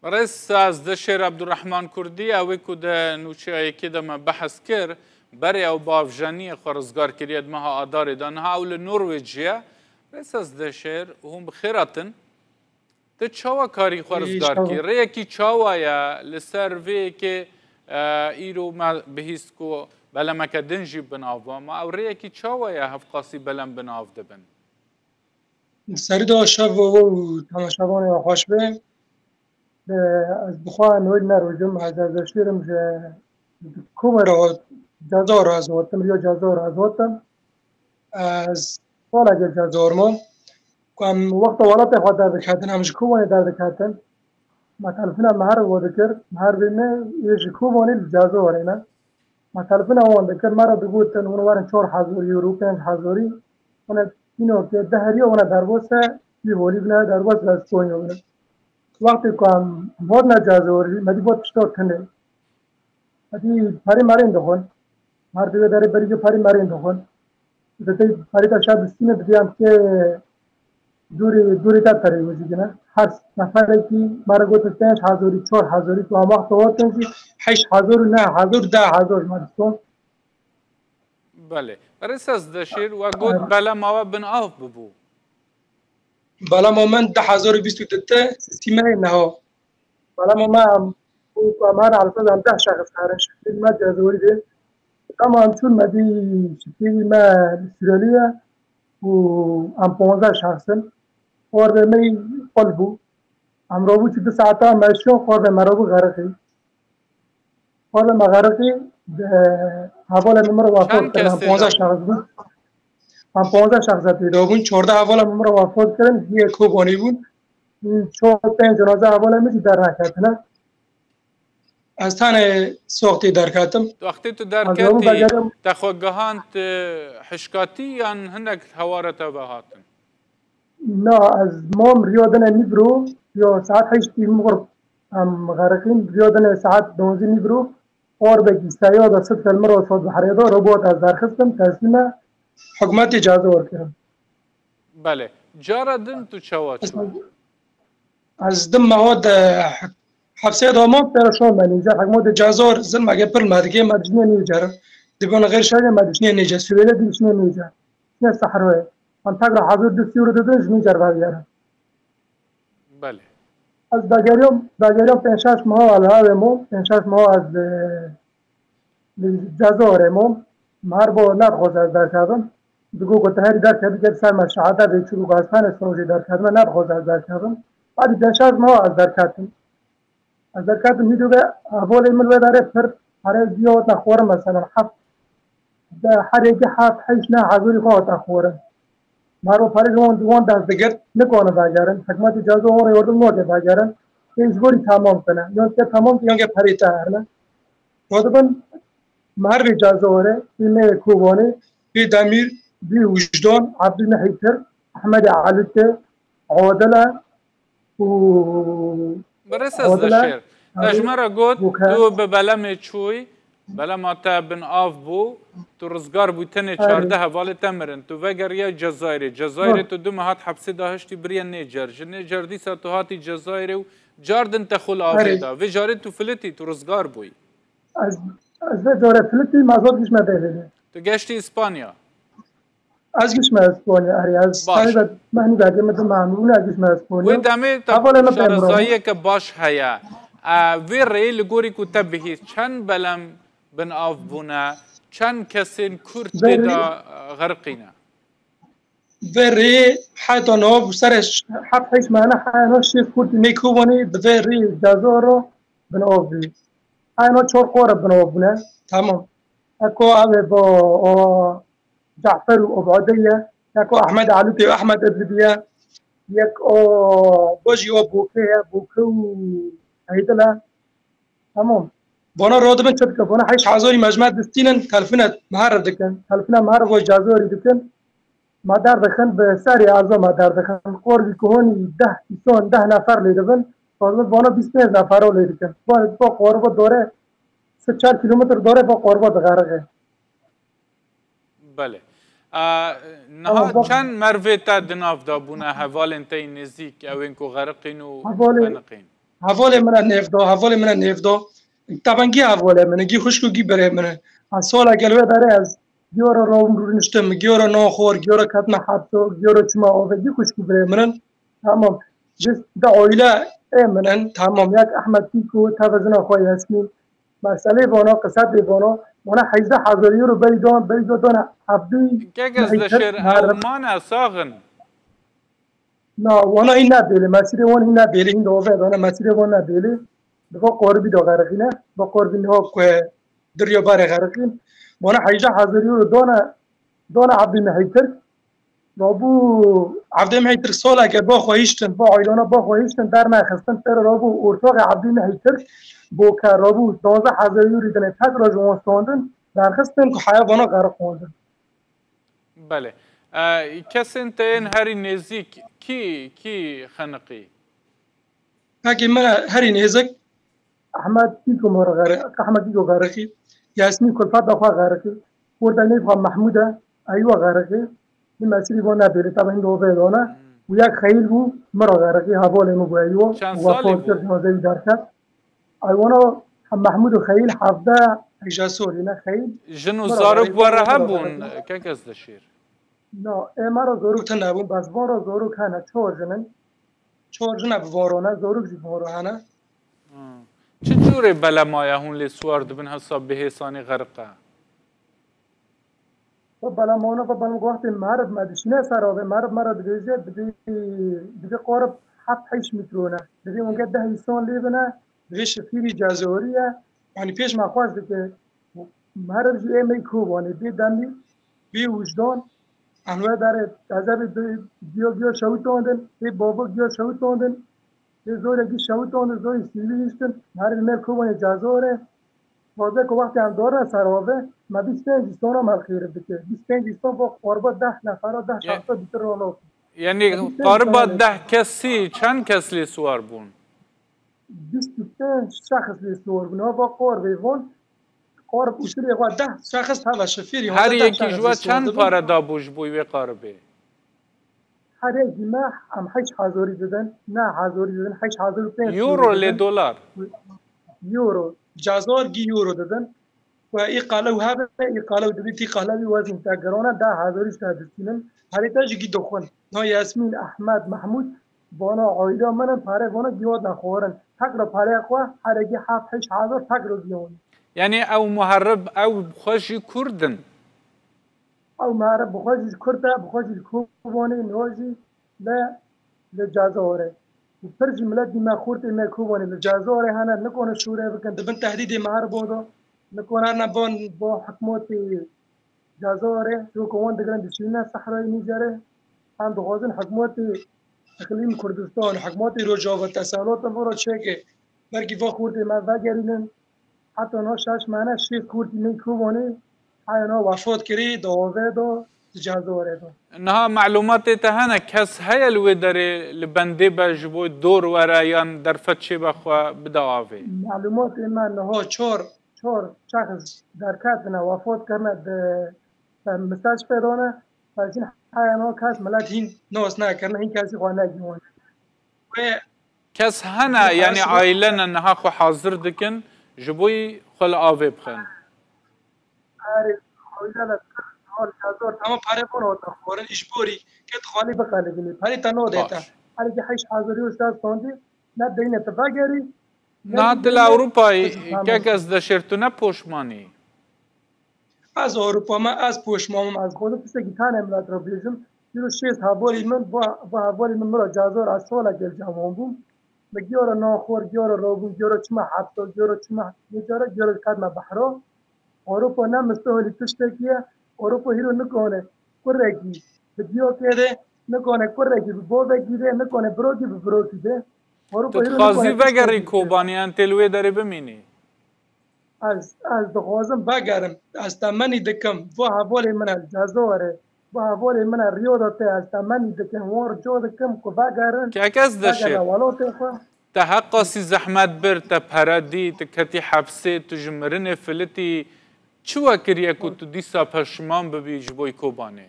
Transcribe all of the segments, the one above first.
رئيس از شیر عبدالرحمن کردی اوی که ده نوچه که ده ما بحث کر بری او بافجانی خرزگار کرید مها آداری دانها اول نرویجیه رئیس از شیر هم بخیراتن ده چاوا کاری خرزگار کی ریه کی چاوا یا لسر وی که ایرو ما بهیست کو بلا مکدن جیب بناوا ما او ریه کی چاوا یا هفقاسی بلن بناو دبن سرید شب و تماشاوان خوش به از بخواه نوید نروجم از شیرم که کومه را جزا را از وطن یا جزا را از وطن از سال اگر جزا ما کم وقت ولات خود درد کردن همش کومه درد کردن ما تلفن مهر وارد کرد مهر بینه یه کومه جزا وارد ما تلفن وارد کرد مرا بگوتن اون وارن 4000 یورو 5000 اون اینو که دهری اون درباسه یه ولی بنا درباسه از کوینو وقتی کام بود نجازوری مدی بود شتاب کنه مدی پاری مارین دخون مار دیگه داره بریجو پاری مارین دخون دیگه پاری تا شاید سینه دیدم که دوری تا تری وزیده نه هر نفری که مارا گوت 5000 4000 تو هم وقت وقت کنی 8000 نه 10,000 مارستون بله رئیس از دشیر و گوت بلا ما بن آف ببو بالا من 10,023 سیمه نه بالا ما وكمان على اساس ان ده شخص خارج ما جازوري ده طبعا شو المدي شكلي ما استراليا وعم 15 شخصا اور مي قلبو عم روبو 6 ساعات ماشي اور مرابو غرقي اور ما غرقي حواله نمبر وافات كان 15 شخص بود هم 15 شخص پیدا بون 14 حواله نمبر وافات کردن یه کوبانی بود 4 5 جنازه حواله میشه در نکردن از تن سوقتی در کاتم وقتی تو در کاتی تخوگهانت حشکاتی یا هنگ هوارت و هاتن نه از مام ریادن نیبرو یا ساعت 8 مغرب هم غرقین ریادن ساعت 12 نیبرو اور بگی سیاد صد کلمه رو صد حریدا ربوت از درخستم تسلیم حکومت اجازه ورکرم بله جارا دن تو چوات از دم مواد حبسه داماد پرشان منیجا حکومت جازور زن مگه پر مدگه مدجنه نیجا دیگه غیر شده مدجنه نیجا سویله دیشنه نیجا نه صحروه من تقرا حضور دستی رو دادن نیجا باید بله از داگریام 5-6 ماه علاوه مو 5-6 ماه از جازور مو مار با نخواست از در کردم دیگه گفته هری در کردی که سر مشاهده به چلو گاستان سوژه در کردم نخواست از در کردم بعد 5-6 ماه از در کردم از در کردم میدوگه اول ایمل و داره پر هر زیاد نخورم مثلا حب هر یکی حب 8 نه حضوری خواهد نخورم مارو پاری دوان دست دیگر نکنه بگیرن حکمت اجازه اون رو نوده بگیرن که اجباری تمام کنه یا که تمام یا که پری تر نه خودم مار اجازه اوره این کوبانه بی دمیر بی وجدان عبدالمحیطر احمد علوته عادله و برس از دشیر تجمره گود تو به بلم چوی بلا ما تا بن آف بو تو رزگار بو تنه 14 حواله تمرن تو وگر یا جزایری تو دو مهات حبسی داشتی بریا نیجر دیسا تو هاتی جزایری و جاردن تخول آفیدا و جاری تو فلتی تو رزگار بوی از جاره فلتی مازاد گشمه دیده تو گشتی اسپانیا از گشمه اسپانیا اری از سایب مهنی داده مدن معمول از گشمه اسپانیا و دامه تا شارزایی که باش هیا وی ریل گوری کو تبهی چند بلم بن آف بونا چند کسین کرد دا غرقینا وری حتی نو سرش حب حیش معنا حینا شیف کرد میکوبانی وری جزارو بن آف بی حینا 4 قوره بن آف بونه تمام اکو اوه با جعفر و عبادیه اکو احمد علوتی و احمد ابلیه یک باجی و بوکه و هیدله تمام بانا راد من چد که بانا 8,000 مجمع دستینن تلفنت مهر دکن تلفنت مهر و جازوری دکن ما در دخن به سری اعضا ما در دخن قربی کهونی 10 نفر لیدبن بانا 25 نفر رو لیدکن با قربا داره 3-4 کیلومتر داره با قربا دغرقه بله نها چند مروه تا دناف دا بونه حوال انتای نزیک او انکو غرقین و غنقین حواله من نفدا حواله من نفدا طبعا گی حواله من گی خوشکو گی بره من از سال گلوه داره از گیورا راون رو نشتم گیورا ناخور گیورا کتم حبتو گیورا چما آوه گی خوشکو بره من تمام جس دا عائله منن تمام یک احمد تیکو توزن خواهی هستیم مسئله بانا قصد بانا وانا 18,000 یورو بری دان عبدی كاكز محیطر دشير او معرب مانا صاغن نا وانا این نبیله مسیر وان این نبیله این دوازه دانه مسیر وان نبیله با قاربی دا غرقینه با قاربی ها که دریا بار غرقین وانا 18,000 یورو دانه عبدی محیطر رابو عبدی محیطر سال اگر با خواهیشتن با عیلانا با خواهیشتن در نخستن تر رابو ارتاق عبدی محیطر بو که رابو 12,000 یوری دنه تک را جوان ساندن در خستن که حیوانا غرق خوندن بله کس انتين هاري نزيك كي خنقي اگه من هری نزک احمد تیکو مر غرق احمد تیکو غرقی یاسمین کلفت دفعه غرقی وردانی با محموده ایوه غرقی این مسیری با نبیره طبعا این دوباره دانه و یک خیل بو مرا غرقی حواله مو با ایوه چند و سالی فوت بو؟ کرد جنازه درکت ایوانا محمود و خیل 17 اجاسوری نه خیل جنو مرا زاروك غرقی ورا مرا هبون غرقی كاكز دشير نه مرا زوروک تنبون بس بارا زوروک هنه چهار جنه بوارانه زوروک زی بوارانه چه جوره بلا مایا هون لي سوار دبن حساب بهساني غرقه و بالا مانا و بالا وقت مرد مدشینه سرابه مرد مرا دیگه قارب 7-8 مترونه دیگه اونگه 10 انسان لیبنه دیگه شفیری جزوریه یعنی پیش ما خواسته که مرد جی ایمی کوبانه بی دمی بی وجدان انوه داره عذاب گیا شوی توندن بی بابا گیا شوی توندن بی زور اگه شوی توندن زور سیوی ایستن مرد مر کوبانه جزوره تازه که وقتی هم داره سرابه ما 25 استان هم خیره بکه 25 استان با قربا 10 نفر 10 شخص بیتر رانو يعني 25 قاربة استان ده كسي چند كس لي سوار بون 25 شخص لیستور بنا با قرب ایوان قرب اصول اقوى 10 شخص هذا شفير هر 10 يكي شخص جوا لیستور چند دبن پارا دابوش بوي قاربه هر یک ما هم 8,000 دادن نه 1,000 دادن 8,500 يورو یورو لي دادن دولار یورو جزار گی یورو دادن و ای قالو هذا ای قالو دبيتي قالو وزن تاجرونه 10,000 تادسينن هريتا جي دخون نا ياسمين احمد محمود بانا عایدا من پاره بانا گیاد نخورن تک را پاره خو هرگی 7-8,000 تک را دیون يعني او مهرب او خوشي كردن او ماره بخوش کرده بخوش کوبانی نوزی ل لجازوره فرج ملت ما خورت ما کوبانی لجازوره هنا نكون شوره بكن دبن تهديد مهر بودو نكون انا بون بو حكمتي جازوره شو كون دقن دشينا صحراء نيجره هم دغازن حكمتي اقليم كردستان حكمتي رجاء والتسالات برا شيء بركي فخورت ما وگرینن حتی اونا 6 ماه 6 کورتی میکوبانی اینا وفات کردی دوازه دو جزاره دو انها معلومات تهانا كس هيا الودري لبندي بجبو دور ورايان در فتشي بخوا بداوي معلومات من نها چهار شخص در کتنا وفات کرده در مستشفى دانه پس این اینا کس ملت هین ناس نکرنه این کسی خواه نگیونه و كس هنا يعني عائلنا انها خو حاضر دكن جبوي خل آوي بخن هر خویدن حال جزار تمام پره کنه تا خورن اشبوری که خالی بخالی بینی پری تنو دیتا باش هر کی 8,000 استاد ساندی نه دینه تباگری نادل اوروبا كاكز دشرتنا پوشماني از اروپا ما از پوشمام از خود پس گیتان املات رو بیزم یورو 6 حوالی من با حوالی من مرا جزار از سال گل جوان بوم مگیار ناخور گیار روبون گیار چما حبتا گیار چما گیار کدم بحرا اروپا نه مستولی تشتکیه اروپا هیرو نکنه کرگی بدیو کده نکنه کرگی بوده نکنه بروگی بروگی ده اروپا هیرو تتخازي نکنه وگری کوباني انتلوي داري بميني از دخوازم بگرم از تمنی دکم و حوالی من جزاره و حوالی من ریاضته از تمنی دکم وار جو دکم که بگرم كاكز بگرم دشر ولاته خو تحقصي زحمت بر تبهردي تكتي حبسي تجمرن فلتي چوا كريا كنت ديسا پشمان ببي جبوي كوباني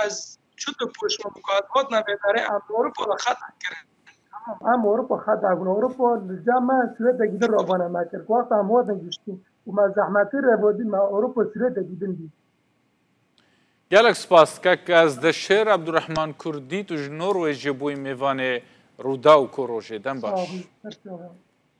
از چطور پوشم مکاتبات نبیداره ام اروپا را خطا کرد ام اوروبا خدا اون اوروبا جامعه سوید گیدر روانه ماکر وقت هم وادن گشتیم و ما زحمتی رو بودیم ما اوروبا سوید گیدن دی گلک سپاس که از دشیر عبدالرحمن کردی تو نروژ بوی میوان رودا و کروژه دن باش.